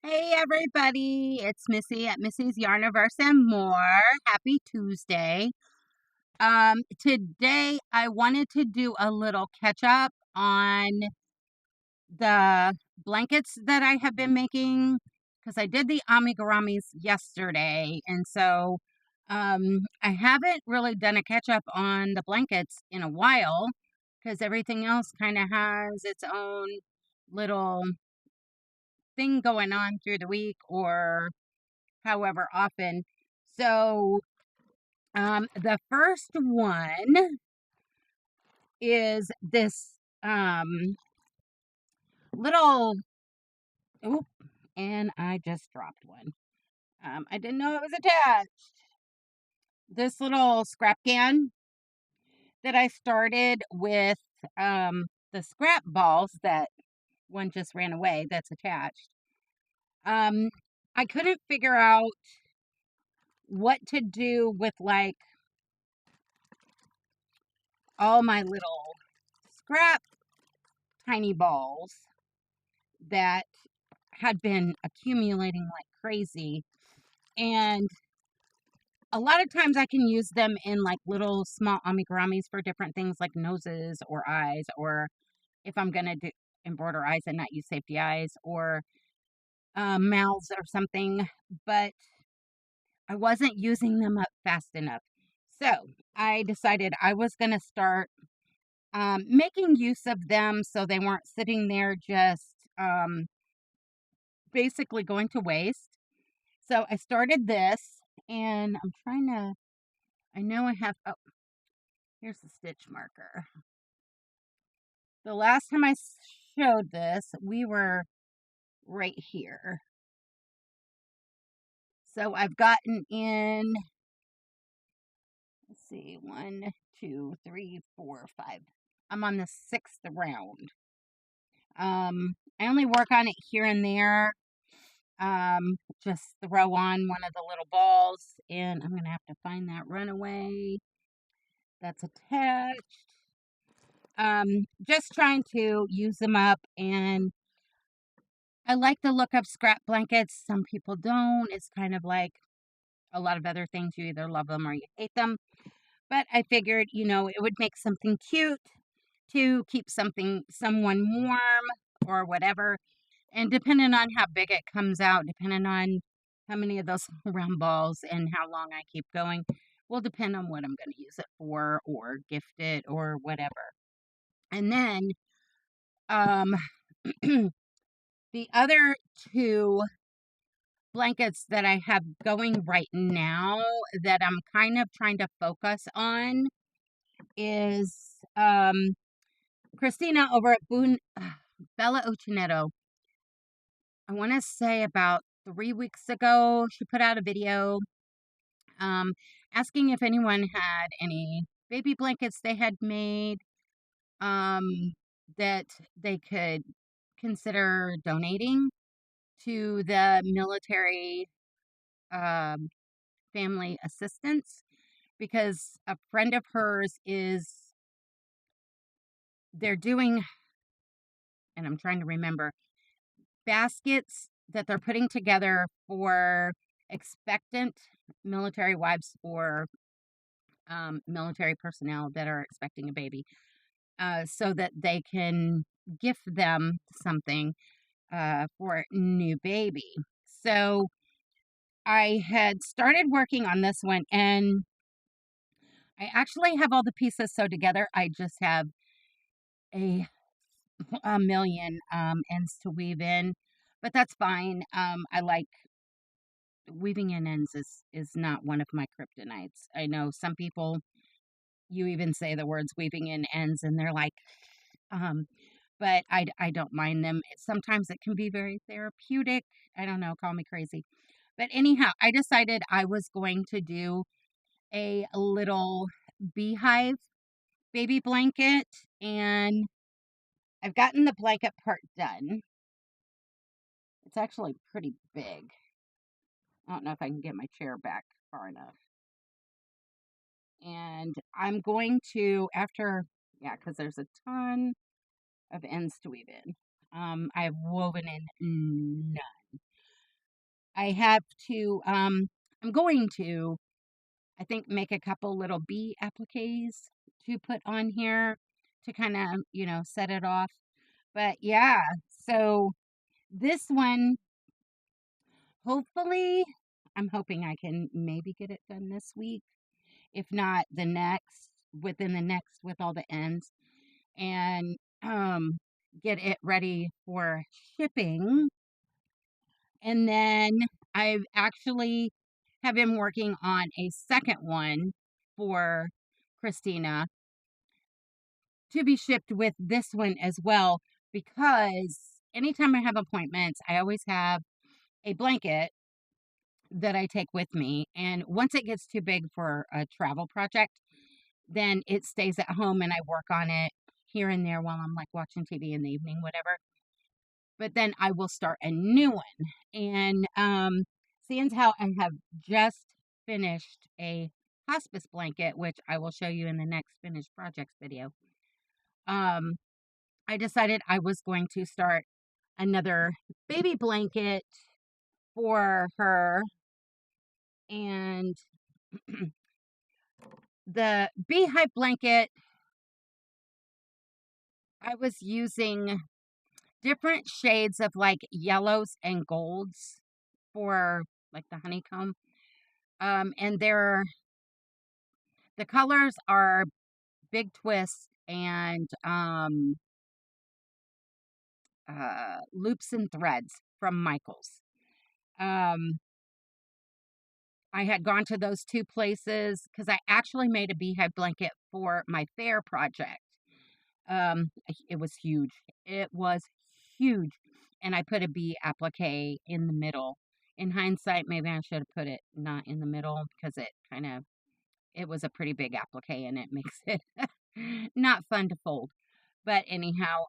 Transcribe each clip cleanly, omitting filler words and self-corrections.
Hey everybody, it's Missy at Missy's Yarniverse and More. Happy Tuesday. Today I wanted to do a little catch up on the blankets that I have been making because I did the amiguramis yesterday, and so I haven't really done a catch up on the blankets in a while because everything else kind of has its own little thing going on through the week or however often. So, the first one is this little, oop, and I just dropped one. I didn't know it was attached. This little scrap can that I started with the scrap balls that one just ran away that's attached. Um, I couldn't figure out what to do with like all my little scrap tiny balls that had been accumulating like crazy. And a lot of times I can use them in like little small amiguramis for different things like noses or eyes, or if I'm going to do embroider eyes and not use safety eyes, or mouths or something. But I wasn't using them up fast enough. So I decided I was going to start making use of them so they weren't sitting there just basically going to waste. So I started this, and I'm trying to, I know I have, oh, here's the stitch marker. The last time I showed this, we were right here. So I've gotten in, let's see, 1, 2, 3, 4, 5. I'm on the 6th round. I only work on it here and there. Just throw on one of the little balls, and I'm gonna have to find that runaway that's attached. Just trying to use them up, and I like the look of scrap blankets. Some people don't. It's kind of like a lot of other things. You either love them or you hate them. But I figured, it would make something cute to keep someone warm or whatever. And depending on how big it comes out, depending on how many of those round balls and how long I keep going, will depend on what I'm going to use it for or gift it or whatever. And then um the other two blankets that I have going right now that I'm kind of trying to focus on is Christina over at Bella Ucinetto. I want to say about 3 weeks ago, she put out a video um, asking if anyone had any baby blankets they had made that they could consider donating to the military um, family assistance, because a friend of hers they're doing, and I'm trying to remember, baskets that they're putting together for expectant military wives or military personnel that are expecting a baby, so that they can gift them something for a new baby. So I had started working on this one, and I actually have all the pieces sewed together. I just have a a million ends to weave in, but that's fine. I like weaving in ends is not one of my kryptonites. I know some people, you even say the words weaving in ends and they're like, um, but I don't mind them. Sometimes it can be very therapeutic. I don't know, call me crazy. But anyhow, I decided I was going to do a little beehive baby blanket, and I've gotten the blanket part done. It's actually pretty big. I don't know if I can get my chair back far enough. And I'm going to, yeah, because there's a ton of ends to weave in. I've woven in none. I have to, I'm going to, I think, make a couple little bee appliques to put on here to kind of, set it off. But yeah, so this one, hopefully, I'm hoping I can maybe get it done this week. If not, within the next, with all the ends, and get it ready for shipping. And then I've actually have been working on a second one for Christina to be shipped with this one as well, because anytime I have appointments, I always have a blanket that I take with me. And once it gets too big for a travel project, then it stays at home and I work on it here and there while I'm like watching TV in the evening, whatever. But then I will start a new one. And seeing how I have just finished a hospice blanket, which I will show you in the next finished projects video, I decided I was going to start another baby blanket for her. And the beehive blanket, I was using different shades of like yellows and golds for like the honeycomb. And the colors are Big Twist and Loops and Threads from Michaels. I had gone to those two places because I actually made a beehive blanket for my fair project. It was huge. It was huge. And I put a bee applique in the middle. In hindsight, maybe I should have put it not in the middle because it was a pretty big applique and it makes it not fun to fold. But anyhow,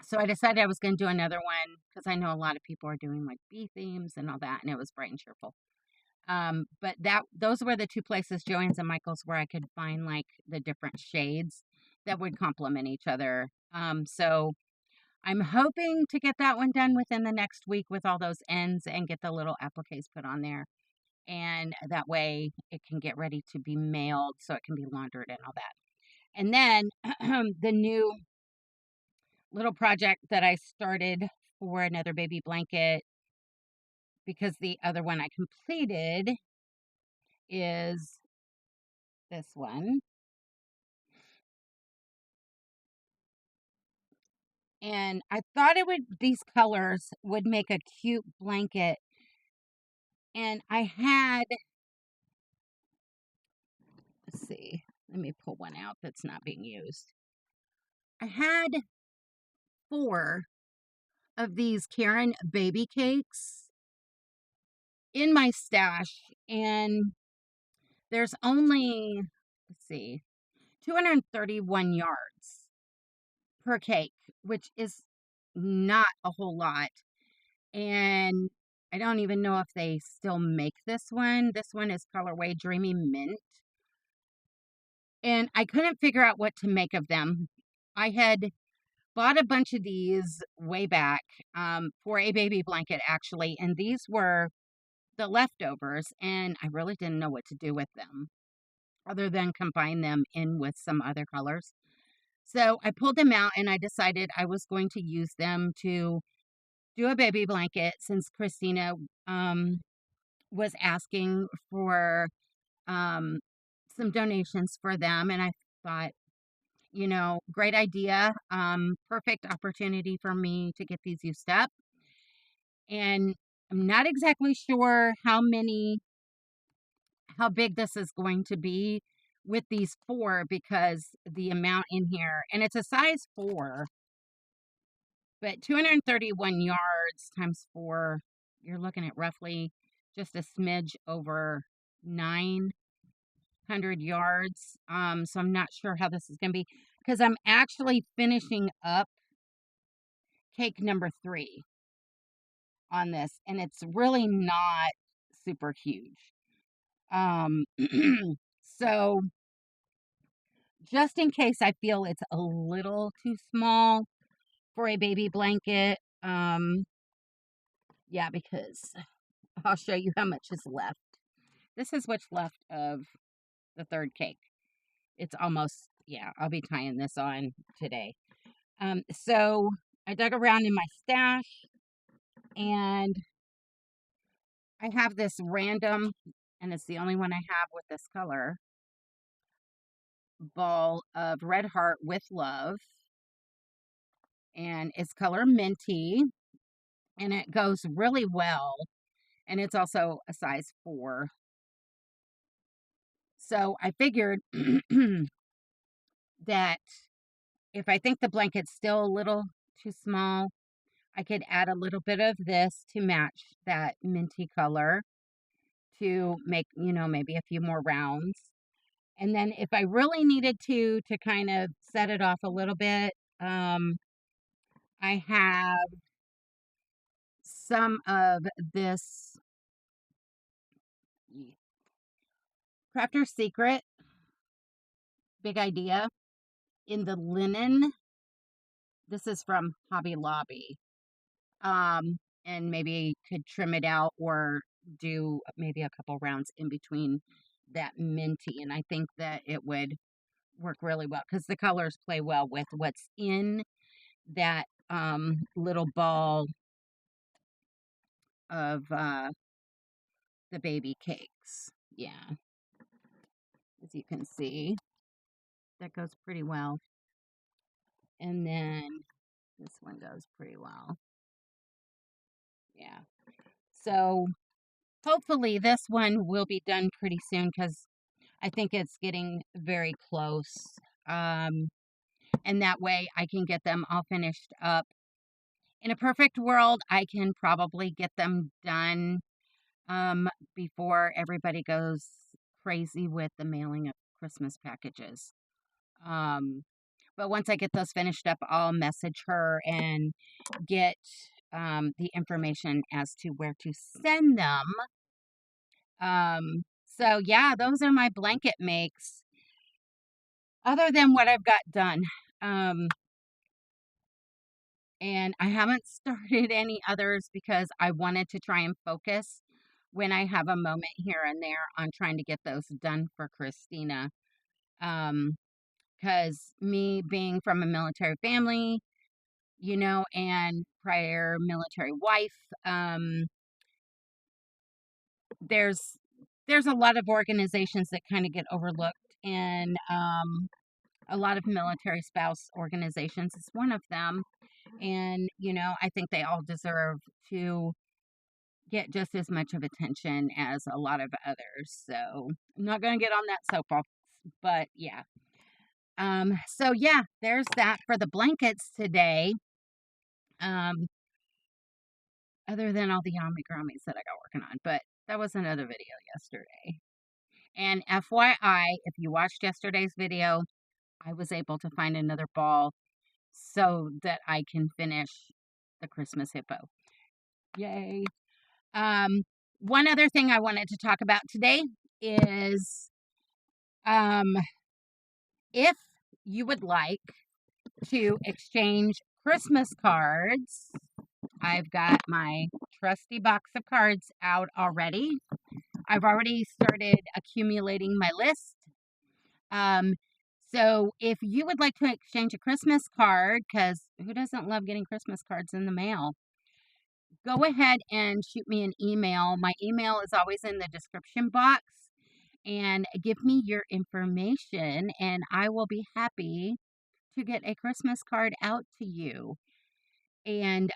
so I decided I was going to do another one because I know a lot of people are doing like bee themes and all that, and it was bright and cheerful. But those were the two places, Joann's and Michael's, where I could find like the different shades that would complement each other. So I'm hoping to get that one done within the next week with all those ends and get the little appliques put on there. And that way it can get ready to be mailed so it can be laundered and all that. And then the new little project that I started for another baby blanket, because the other one I completed is this one. And I thought these colors would make a cute blanket. And I had, let's see, let me pull one out that's not being used. I had 4 of these Karen baby cakes in my stash, and there's only, let's see, 231 yards per cake, which is not a whole lot. And I don't even know if they still make this one. This one is colorway Dreamy Mint. And I couldn't figure out what to make of them. I had bought a bunch of these way back for a baby blanket, actually. And these were the leftovers. And I really didn't know what to do with them other than combine them in with some other colors. So I pulled them out and I decided I was going to use them to do a baby blanket since Christina was asking for some donations for them. And I thought, great idea. Perfect opportunity for me to get these used up. And I'm not exactly sure how big this is going to be with these 4 because the amount in here, and it's a size 4, but 231 yards times 4, you're looking at roughly just a smidge over 900 yards. So I'm not sure how this is going to be because I'm actually finishing up cake number 3 on this, and it's really not super huge. So just in case I feel it's a little too small for a baby blanket, Yeah, because I'll show you how much is left. This is what's left of the third cake. It's almost, yeah, I'll be tying this on today. So I dug around in my stash and I have this random, and it's the only one I have with this color, ball of Red Heart with Love. And it's color minty and it goes really well. And it's also a size 4. So I figured that if I think the blanket's still a little too small, I could add a little bit of this to match that minty color to make, maybe a few more rounds. And then if I really needed to kind of set it off a little bit, I have some of this Crafter's Secret Big Idea in the linen. This is from Hobby Lobby. And maybe could trim it out or do maybe a couple rounds in between that minty. And I think that it would work really well because the colors play well with what's in that little ball of the baby cakes. Yeah, as you can see, that goes pretty well. And then this one goes pretty well. Yeah. So hopefully this one will be done pretty soon because I think it's getting very close. And that way I can get them all finished up. In a perfect world, I can probably get them done before everybody goes crazy with the mailing of Christmas packages. But once I get those finished up, I'll message her and get the information as to where to send them. So yeah, those are my blanket makes. Other than what I've got done. And I haven't started any others because I wanted to try and focus when I have a moment here and there on trying to get those done for Christina. Because me being from a military family, and prior military wife, there's a lot of organizations that kind of get overlooked, and a lot of military spouse organizations is one of them. And, I think they all deserve to get just as much of attention as a lot of others. So I'm not going to get on that soapbox, but yeah. So yeah, there's that for the blankets today. Other than all the amigurumis that I got working on, but that was another video yesterday. And FYI, if you watched yesterday's video, I was able to find another ball so that I can finish the Christmas hippo. Yay. One other thing I wanted to talk about today is if you would like to exchange Christmas cards, I've got my trusty box of cards out already. I've already started accumulating my list. So if you would like to exchange a Christmas card, because who doesn't love getting Christmas cards in the mail? Go ahead and shoot me an email. My email is always in the description box. And give me your information, and I will be happy to get a Christmas card out to you. And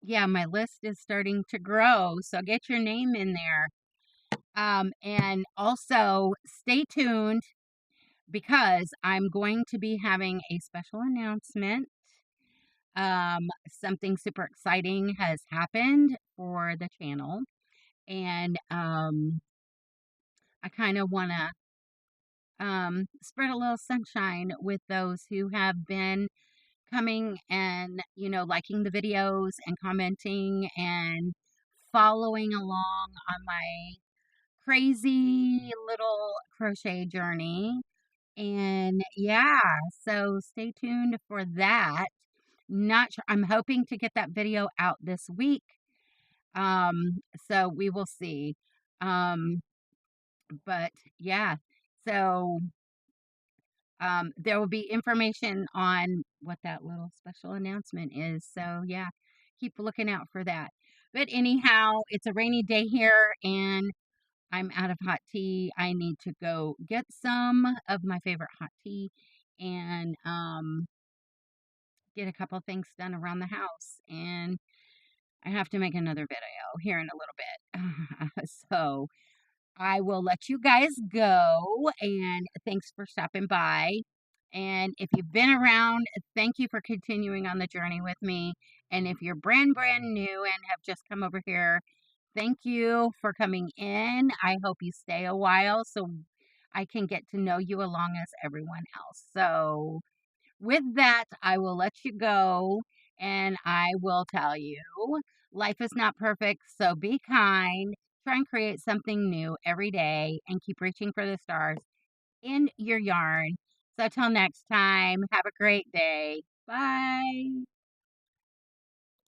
yeah, my list is starting to grow, so get your name in there. And also stay tuned because I'm going to be having a special announcement. Something super exciting has happened for the channel, and I kind of want to spread a little sunshine with those who have been coming and, liking the videos and commenting and following along on my crazy little crochet journey. And yeah, so stay tuned for that. Not sure. I'm hoping to get that video out this week. So we will see. Um, but yeah, so there will be information on what that little special announcement is. So yeah, keep looking out for that. But anyhow, it's a rainy day here and I'm out of hot tea. I need to go get some of my favorite hot tea and get a couple things done around the house. And I have to make another video here in a little bit. So I will let you guys go, and thanks for stopping by. And if you've been around, thank you for continuing on the journey with me. And if you're brand new and have just come over here, thank you for coming in. I hope you stay a while so I can get to know you along as everyone else. So with that, I will let you go and I will tell you life is not perfect, so be kind. Try and create something new every day and keep reaching for the stars in your yarn. So, till next time, have a great day. Bye.